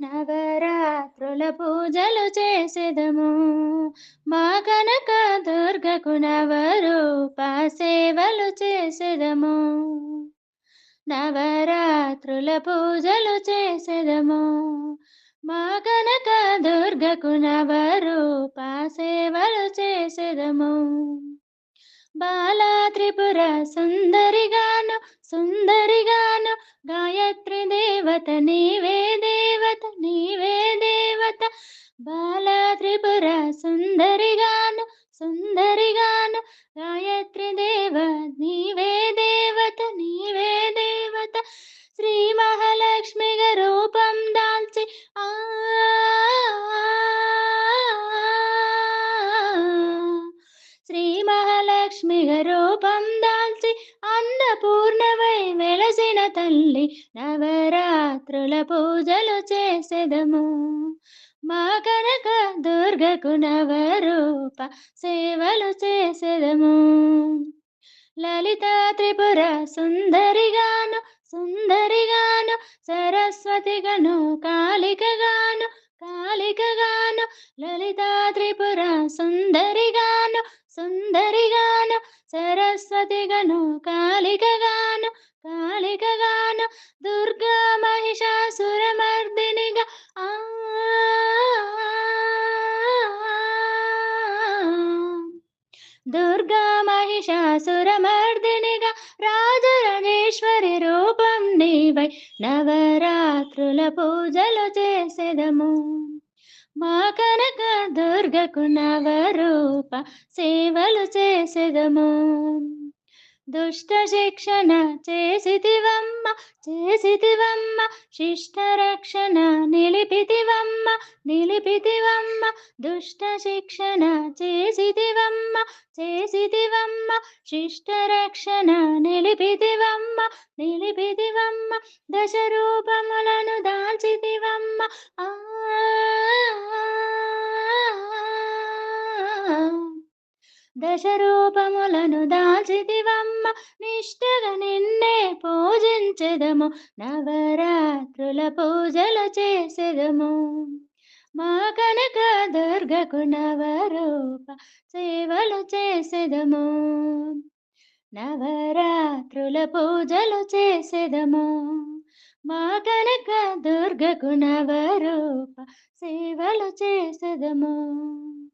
నవరాత్రుల పూజలు చేసెదము మా కనక దుర్గకు నవరూప సేవలు చేసెదము. నవరాత్రుల పూజలు చేసెదము మా కనక దుర్గకు నవరూప సేవలు చేసెదము. బాలా త్రిపుర సుందరిగాను సుందరిగాను గాయత్రి దేవత నీవే దేవత నీవే దేవత. బాలా త్రిపుర సుందరిగాను సుందరిగాను గాయత్రి దేవ నీవే దేవత నీవే దేవత. శ్రీ మహాలక్ష్మిగా రూపం దాల్చి ఆ శ్రీ మహాలక్ష్మిగా రూపం దాల్చి అన్నపూర్ణవై వెలసిన తల్లి నవరాత్రుల పూజలు చేసెదము మా కనక దుర్గకు నవరూప సేవలు చేసెదము. లలిత త్రిపుర సుందరిగాను సుందరిగాను సరస్వతిగాను కాళికగాను కాళికగాను. లలిత త్రిపుర సుందరిగాను సుందరిగాను సరస్వతిగాను కాళికగాను కాళికగాను. దుర్గా మహిషాసురమర్దినిగా ఆ దుర్గా మహిషాసురమర్దినిగా రాజరాజేశ్వరి రూపం నీవై నవరాత్రుల పూజలు చేసెదము మా కనక దుర్గకు నవరూప సేవలు చేసెదము. దుష్ట శిక్షణ చేసితివమ్మ చేసితివమ్మ శిష్ట రక్షణ నిలిపితివమ్మ నిలిపితివమ్మ. దుష్ట శిక్షణ చేసితివమ్మ చేసితివమ్మ శిష్ట రక్షణ నిలిపితివమ్మ నిలిపితివమ్మ. దశ రూపములను దాల్చితివమ్మ ఆ దశ రూపములను దాల్చితివమ్మ నిష్టగా నిన్నే పూజించెదము నవరాత్రుల పూజలు చేసెదము మా కనక దుర్గకు నవరూప సేవలు చేసెదము. నవరాత్రుల పూజలు చేసెదము మా కనక దుర్గకు నవరూప సేవలు చేసెదము.